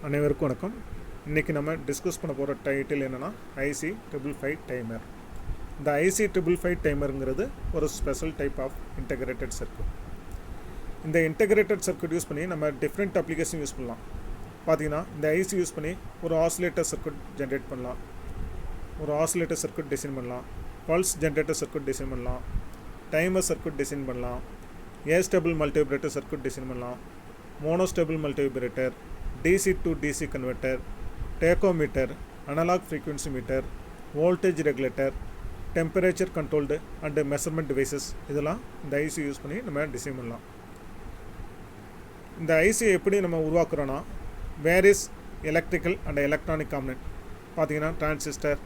அனைவருக்கும் வணக்கம். இன்றைக்கி நம்ம டிஸ்கஸ் பண்ண போகிற டைட்டில் என்னென்னா IC555 டைமர். இந்த IC555 டைமருங்கிறது ஒரு special type of integrated circuit. இந்த இன்டகிரேட்டட் சர்க்யூட் யூஸ் பண்ணி நம்ம டிஃப்ரெண்ட் அப்ளிகேஷன் யூஸ் பண்ணலாம். பார்த்திங்கன்னா இந்த ஐசி யூஸ் பண்ணி ஒரு ஆசிலேட்டர் சர்க்யூட் ஜென்ரேட் பண்ணலாம், ஒரு ஆசிலேட்டர் சர்க்யூட் டிசைன் பண்ணலாம், பல்ஸ் ஜென்ரேட்டர் சர்க்யூட் டிசைன் பண்ணலாம், டைமர் சர்க்யூட் டிசைன் பண்ணலாம், ஏஸ்டேபிள் மல்டிவைப்ரேட்டர் சர்க்யூட் டிசைன் பண்ணலாம், monostable மல்டிவைப்ரேட்டர், DC to DC converter, tachometer, analog frequency meter, voltage regulator, temperature controlled and measurement devices இதெல்லாம் இந்த IC use பண்ணி நம்ம டிசைன் பண்ணலாம். இந்த ஐசி எப்படி நம்ம உருவாக்குறோன்னா various electrical and electronic component பார்த்தீங்கன்னா transistor,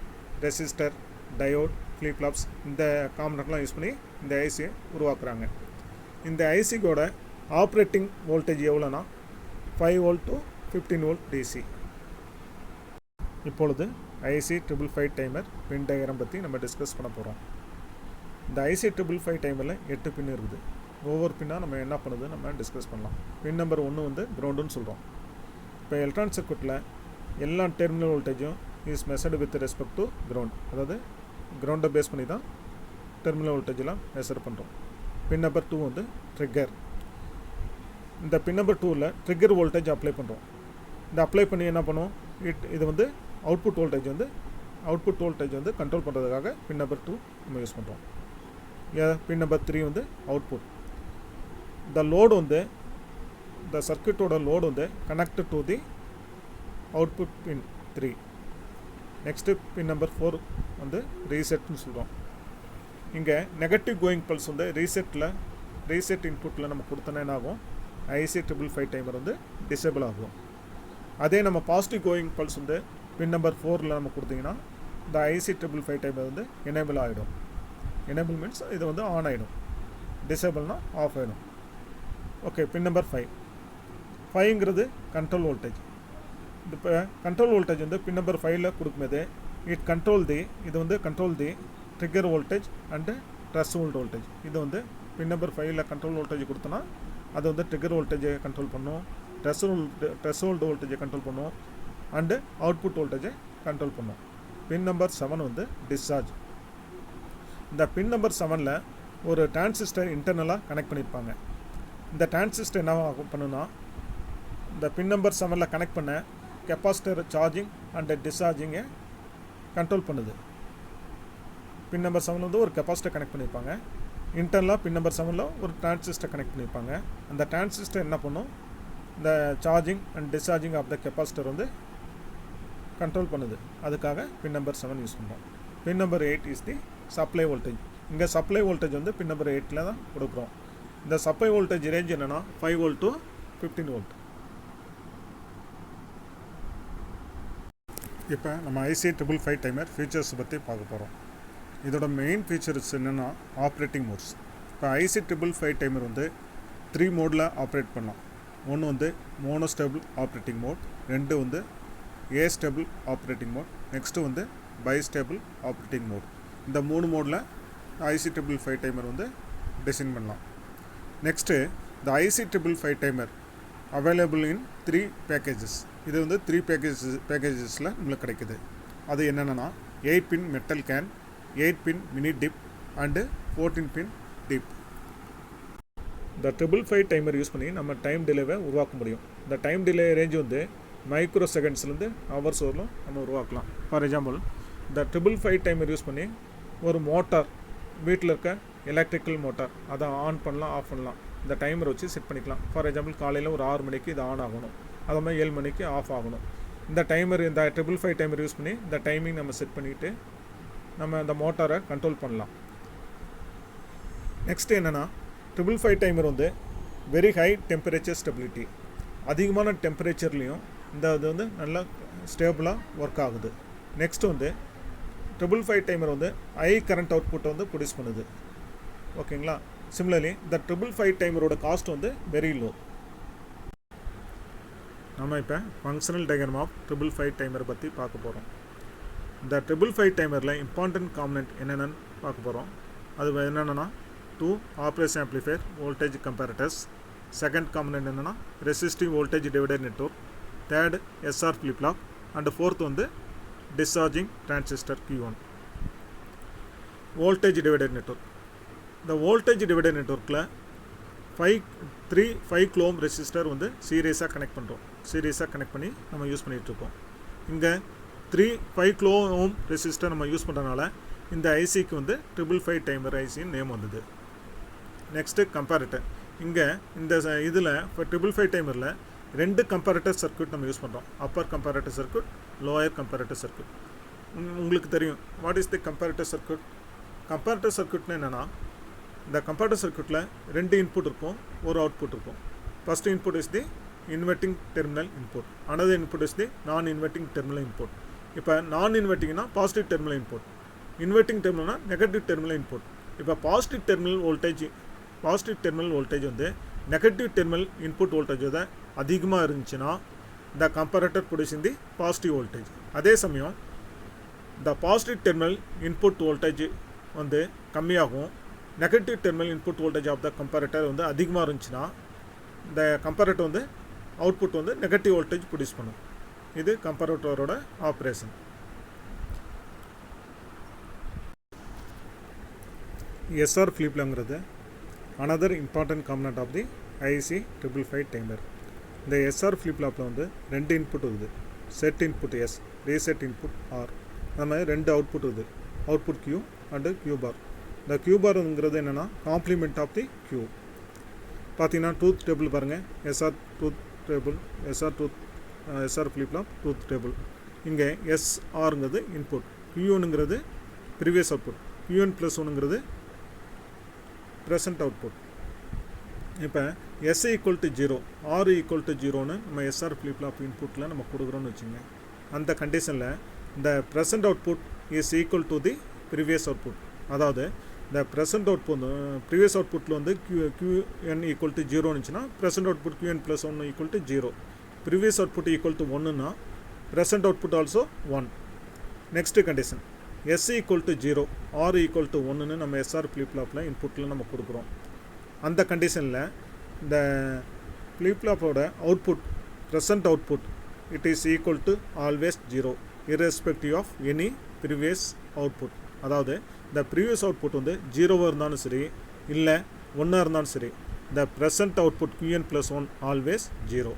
resistor, diode, flip flops இந்த காம்பனன்ட்லாம் யூஸ் பண்ணி இந்த ஐசியை உருவாக்குறாங்க. இந்த ஐசிக்கோட ஆப்ரேட்டிங் வோல்டேஜ் எவ்வளோனா 5 வோல்ட் டு 15 வோல்ட் DC. இப்பொழுது IC555 டைமர் பின் டயக்ராம் பற்றி நம்ம டிஸ்கஸ் பண்ண போகிறோம். இந்த IC555 டைமரில் 8 பின் இருக்குது. ஒவ்வொரு பின்னாக நம்ம என்ன பண்ணுது நம்ம டிஸ்கஸ் பண்ணலாம். பின் நம்பர் 1 வந்து கிரவுண்டுன்னு சொல்கிறோம். இப்போ எலக்ட்ரானிக் சர்க்யூட்டில் எல்லா டெர்மினல் வோல்டேஜும் is measured with respect to ground, அதாவது கிரவுண்டை பேஸ் பண்ணி தான் டெர்மினல் வோல்டேஜெலாம் மெஷர் பண்ணுறோம். பின் நம்பர் 2 வந்து ட்ரிக்கர். இந்த பின் நம்பர் 2ல் ட்ரிக்கர் வோல்டேஜ் அப்ளை பண்ணுறோம். இந்த அப்ளை பண்ணி என்ன பண்ணுவோம், இது வந்து அவுட்புட் வோல்டேஜ் வந்து கண்ட்ரோல் பண்ணுறதுக்காக பின் நம்பர் 2 நம்ம யூஸ் பண்ணுறோம். பின் நம்பர் 3 வந்து அவுட்புட். இந்த லோடு வந்து இந்த சர்க்யூட்டோட லோடு வந்து connected to the output pin 3. Next pin number 4 வந்து ரீசெட்னு சொல்கிறோம். இங்கே நெகட்டிவ் கோயிங் பல்ஸ் வந்து ரீசெட் இன்புட்டில் நம்ம கொடுத்தோன்னா என்ன ஆகும், IC555 டைமர் வந்து டிசேபிள் ஆகும். அதே நம்ம பாசிட்டிவ் கோயிங் பல்ஸ் வந்து பின் நம்பர் 4ல் நம்ம கொடுத்தீங்கன்னா இந்த IC555 டைமர் வந்து எனேபிள் ஆகிடும். எனேபிள் மீன்ஸ் இது வந்து ஆன் ஆகிடும், டிசேபிள்னா ஆஃப் ஆகிடும். ஓகே, பின் நம்பர் 5ங்கிறது கண்ட்ரோல் வோல்டேஜ். இப்போ கண்ட்ரோல் வோல்டேஜ் வந்து பின் நம்பர் 5ல் கொடுக்கும்போது இது வந்து control the trigger voltage and threshold voltage. இது வந்து பின் நம்பர் 5ல் கண்ட்ரோல் வோல்டேஜ் கொடுத்தோன்னா அது வந்து ட்ரிக்கர் வோல்டேஜை கண்ட்ரோல் பண்ணும், த்ரெஷ்ஹோல்ட் வோல்டேஜை கண்ட்ரோல் பண்ணும் அண்டு அவுட்புட் வோல்டேஜை கண்ட்ரோல் பண்ணும். பின் நம்பர் 7 வந்து டிஸ்சார்ஜ். இந்த பின் நம்பர் 7ல் ஒரு டிரான்சிஸ்டர் இன்டர்னலாக கனெக்ட் பண்ணியிருப்பாங்க. இந்த டிரான்சிஸ்டர் என்ன பண்ணுன்னா இந்த பின் நம்பர் 7ல் கனெக்ட் பண்ண கெப்பாசிட்டர் சார்ஜிங் அண்டு டிஸ்சார்ஜிங்கை கண்ட்ரோல் பண்ணுது. பின் நம்பர் 7 வந்து ஒரு கெப்பாசிட்டர் கனெக்ட் பண்ணியிருப்பாங்க. இன்டர்னலாக பின் நம்பர் 7ல் ஒரு டிரான்சிஸ்டர் கனெக்ட் பண்ணியிருப்பாங்க. அந்த டிரான்சிஸ்டர் என்ன பண்ணும், இந்த charging and discharging of the capacitor வந்து கண்ட்ரோல் பண்ணுது. அதுக்காக பின் நம்பர் 7 யூஸ் பண்ணுறோம். Pin number 8 is the supply voltage. இங்கே சப்ளை வோல்டேஜ் வந்து பின் நம்பர் 8ல் தான் கொடுக்குறோம். இந்த சப்ளை வோல்டேஜ் ரேஞ்ச் என்னென்னா 5 வோல்ட் டு 15 வோல்ட். இப்போ நம்ம IC555 டைமர் ஃபீச்சர்ஸ் பற்றி பார்க்க போகிறோம். இதோட மெயின் ஃபீச்சர்ஸ் என்னென்னா ஆப்ரேட்டிங் மோட்ஸ். இப்போ IC555 டைமர் வந்து 3 மோடில் ஆப்ரேட் பண்ணலாம். ஒன்று வந்து மோனோஸ்டேபிள் ஆப்ரேட்டிங் மோட், 2 வந்து ஏஸ்டேபிள் ஆப்ரேட்டிங் மோட், நெக்ஸ்ட்டு வந்து பைஸ்டேபிள் ஆப்ரேட்டிங் மோட். இந்த 3 மோடில் IC555 டைமர் வந்து டிசைன் பண்ணலாம். நெக்ஸ்ட்டு இந்த IC555 timer available in 3 packages. இது வந்து 3 பேக்கேஜஸில் நம்மளுக்கு கிடைக்குது. அது என்னென்னா 8 pin metal can, 8 pin mini DIP and 14 pin DIP. இந்த 555 டைமர் யூஸ் பண்ணி நம்ம டைம் டிலேவை உருவாக்க முடியும். இந்த டைம் டிலே ரேஞ்ச் வந்து மைக்ரோ செகண்ட்ஸ்லேருந்து ஹவர்ஸ் வரலும் நம்ம உருவாக்கலாம். ஃபார் எக்ஸாம்பிள் இந்த 555 டைமர் யூஸ் பண்ணி ஒரு மோட்டார், வீட்டில் இருக்க எலக்ட்ரிக்கல் மோட்டார், அதை ஆன் பண்ணலாம், ஆஃப் பண்ணலாம். இந்த டைமர் வச்சு செட் பண்ணிக்கலாம். ஃபார் எக்ஸாம்பிள் காலையில் ஒரு 6 மணிக்கு இது ஆன் ஆகணும், அது மாதிரி 7 மணிக்கு ஆஃப் ஆகணும். இந்த 555 டைமர் யூஸ் பண்ணி இந்த டைமிங் நம்ம செட் பண்ணிவிட்டு நம்ம இந்த மோட்டாரை கண்ட்ரோல் பண்ணலாம். நெக்ஸ்ட்டு என்னென்னா 555 டைமர் வந்து வெரி ஹை டெம்பரேச்சர் ஸ்டெபிலிட்டி. அதிகமான டெம்பரேச்சர்லேயும் இந்த இது வந்து நல்லா ஸ்டேபிளாக ஒர்க் ஆகுது. நெக்ஸ்ட் வந்து 555 டைமர் வந்து ஹை கரண்ட் அவுட்புட்டை வந்து ப்ரொடியூஸ் பண்ணுது. ஓகேங்களா. சிமிலர்லி இந்த 555 டைமரோட காஸ்ட் வந்து வெரி லோ. நம்ம இப்போ ஃபங்க்ஷனல் டயக்ராம் ஆஃப் 555 டைமரை பற்றி பார்க்க போகிறோம். இந்த 555 டைமரில் இம்பார்ட்டன்ட் காம்பனன்ட் என்னென்னு பார்க்க போகிறோம். அது என்னென்னா 2 operation amplifier, voltage comparators, second component என்னென்னா resistive voltage divider network, third SR flip flop and fourth வந்து discharging transistor Q1. Voltage divider network. இந்த வோல்டேஜ் டிவைடர் நெட்வொர்க்கில் 5 கிலோ ஓம் ரெசிஸ்டர் வந்து சீரியஸாக கனெக்ட் பண்ணி நம்ம யூஸ் பண்ணிகிட்ருக்கோம். இங்கே 5 கிலோ ஓம் ரெசிஸ்டர் நம்ம யூஸ் பண்ணுறதுனால இந்த ஐசிக்கு வந்து 555 டைமர் ஐசின்னு நேம் வந்தது. Next comparator. இங்கே இந்த இதில் இப்போ 555 டைமரில் 2 கம்பேரட்டர் சர்க்யூட் நம்ம யூஸ் பண்ணுறோம். Upper comparator circuit, lower comparator circuit. உங்களுக்கு தெரியும் what is the comparator circuit. Comparator சர்க்யூட்னு என்னென்னா, இந்த கம்பேரட்டர் சர்க்யூட்டில் 2 இன்புட் இருக்கும், ஒரு அவுட்புட் இருக்கும். First input is the inverting terminal input, another input is the non inverting terminal input. இப்போ நான் இன்வெர்ட்டிங்னா பாசிட்டிவ் டெர்மினல் இன்புட், இன்வெர்ட்டிங் டெர்மினல்னா நெகட்டிவ் டெர்மினல் இன்புட். இப்போ பாசிட்டிவ் டெர்மினல் வோல்டேஜ் வந்து நெகட்டிவ் டெர்மினல் இன்புட் வோல்டேஜோட அதிகமாக இருந்துச்சுன்னா the comparator producing the positive voltage. அதே சமயம் the positive terminal input voltage வந்து கம்மியாகும், negative terminal input voltage of the comparator வந்து அதிகமாக இருந்துச்சுன்னா இந்த கம்பேரட்டர் வந்து அவுட்புட் வந்து நெகட்டிவ் வோல்டேஜ் ப்ரொடியூஸ் பண்ணும். இது கம்பேரட்டரோட ஆப்ரேஷன். எஸ்ஆர் ஃப்ளிப்லாங்கிறது another important component of the IC 555 timer. இந்த எஸ்ஆர் ஃப்ளிப்லாப்பில் வந்து 2 இன்புட் இருக்குது. Set input S, reset input R. அந்த மாதிரி 2 அவுட்புட் இருக்குது. Output Q and Q bar. இந்த Q பார்ங்கிறது என்னென்னா காம்ப்ளிமெண்ட் ஆஃப் தி Q. பார்த்தீங்கன்னா ட்ரூத் டேபிள் பாருங்கள், SR truth table, SR flip flop truth table. இங்கே SRங்கிறது இன்புட், Q1ங்கிறது ப்ரீவியஸ் அவுட்புட், Q1 + 1ங்கிறது ப்ரெசன்ட் அவுட்புட். இப்போ S = 0, R = 0ன்னு நம்ம எஸ்ஆர் ஃப்ளிப்லாப் இன்புட்டில் நம்ம கொடுக்குறோன்னு வச்சுங்க. அந்த கண்டிஷனில் இந்த present output is equal to the previous output. அதாவது இந்த ப்ரெசன்ட் அவுட்புட் ப்ரீவியஸ் அவுட்புட்டில் வந்து Qn = 0 இருந்துச்சுன்னா present output Qn + 1 = 0. Previous output = 1ன்னா present output also 1. Next condition S = 0, R = 1ன்னு நம்ம எஸ்ஆர் ஃப்ளிப்லாப்பில் இன்புட்டில் நம்ம கொடுக்குறோம். அந்த கண்டிஷனில் இந்த ஃப்ளிப்லாப்போட output, present output, it is equal to always 0 irrespective of any previous output. அதாவது இந்த ப்ரீவியஸ் அவுட்புட் வந்து 0வாக இருந்தாலும் சரி, இல்லை 1ஆக இருந்தாலும் சரி, இந்த present output Qn + 1 always 0.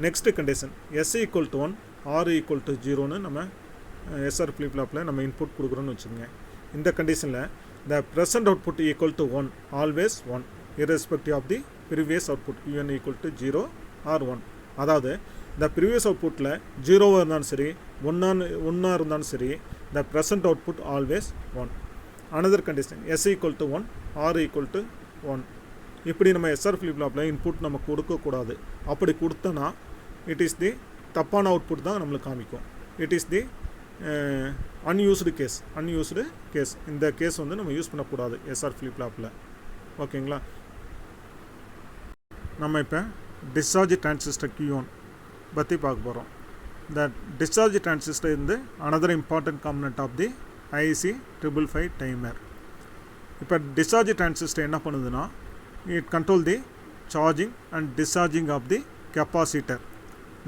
Next condition S = 1, R = 0ன்னு நம்ம எஸ்ஆர் ஃப்ளிப்லாப்பில் நம்ம இன்புட் கொடுக்குறோன்னு வச்சுக்கோங்க. இந்த கண்டிஷனில் the present output = 1 always 1 irrespective of the previous output Qn = 0 or 1. அதாவது இந்த ப்ரீவியஸ் அவுட்புட்டில் 0வாக இருந்தாலும் சரி, 1ஆக இருந்தாலும் சரி, த present output always 1. Another condition S = 1, R = 1. இப்படி நம்ம எஸ்ஆர் ஃப்ளிப்லாப்பில் இன்புட் நம்ம கொடுக்கக்கூடாது. அப்படி கொடுத்தோன்னா இட் இஸ் தி தப்பான அவுட்புட் தான் நம்மளுக்கு காமிக்கும். It is the unused case. இந்த கேஸ் வந்து நம்ம யூஸ் பண்ணக்கூடாது எஸ்ஆர் ஃப்ளிப்லாப்பில். ஓகேங்களா? நம்ம இப்போ டிஸ்சார்ஜ் டிரான்சிஸ்டர் Q1 பற்றி பார்க்க போகிறோம். இந்த டிஸ்சார்ஜ் டிரான்சிஸ்டர் வந்து another important component of the IC 555 timer. இப்போ டிஸ்சார்ஜ் டிரான்சிஸ்டர் என்ன பண்ணுதுன்னா, it control the charging and discharging of the capacitor.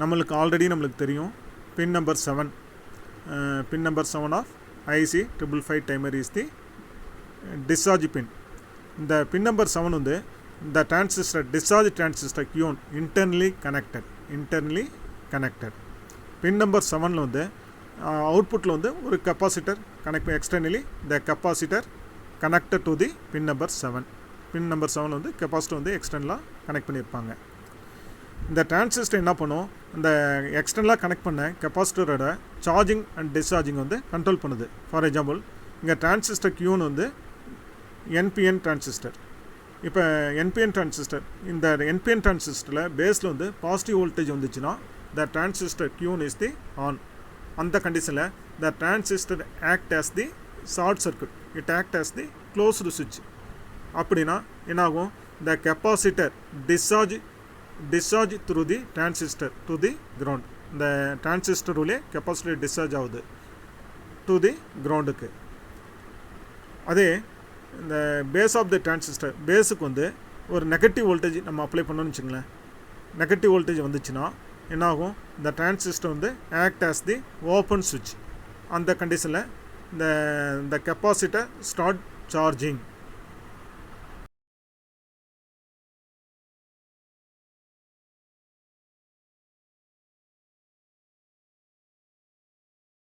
நம்மளுக்கு தெரியும் pin number 7 of IC 555 timer is the discharge pin. இந்த பின் நம்பர் 7 வந்து இந்த transistor discharge transistor Q1 internally connected. Pin number 7ல் வந்து அவுட்புட்டில் வந்து ஒரு capacitor externally the capacitor connected to the pin number 7. Bin number 7 வந்து கெப்பாசிட்டர் வந்து எக்ஸ்டர்னலாக கனெக்ட் பண்ணியிருப்பாங்க. இந்த டிரான்சிஸ்டர் என்ன பண்ணும், இந்த எக்ஸ்டர்னலாக கனெக்ட் பண்ண கெப்பாசிட்டரோட சார்ஜிங் அண்ட் டிஸ்சார்ஜிங் வந்து கண்ட்ரோல் பண்ணுது. ஃபார் எக்ஸாம்பிள் இங்கே டிரான்சிஸ்டர் Q1 வந்து NPN டிரான்சிஸ்டர். இப்போ NPN டிரான்சிஸ்டர், இந்த NPN டிரான்சிஸ்டரில் பேஸில் வந்து பாசிட்டிவ் வோல்டேஜ் வந்துச்சுன்னா the transistor Q1 is the on. அந்த கண்டிஷனில் the transistor act as the short circuit, it act as the closed சுவிட்ச். அப்படின்னா என்னாகும், the capacitor discharge through the transistor to the ground. இந்த டிரான்சிஸ்டர் உள்ளே கெப்பாசிட்டர் டிஸ்சார்ஜ் ஆகுது to தி கிரவுண்டுக்கு. அதே இந்த பேஸ் ஆஃப் த டிரான்சிஸ்டர், பேஸுக்கு வந்து ஒரு நெகட்டிவ் வோல்டேஜ் நம்ம அப்ளை பண்ணோன்னு வச்சுங்களேன். நெகட்டிவ் வோல்டேஜ் வந்துச்சுன்னா என்ன ஆகும், இந்த டிரான்சிஸ்டர் வந்து ஆக்ட் ஆஸ் தி ஓப்பன் சுவிட்ச். அந்த கண்டிஷனில் இந்த கெப்பாசிட்டர் ஸ்டார்ட் சார்ஜிங்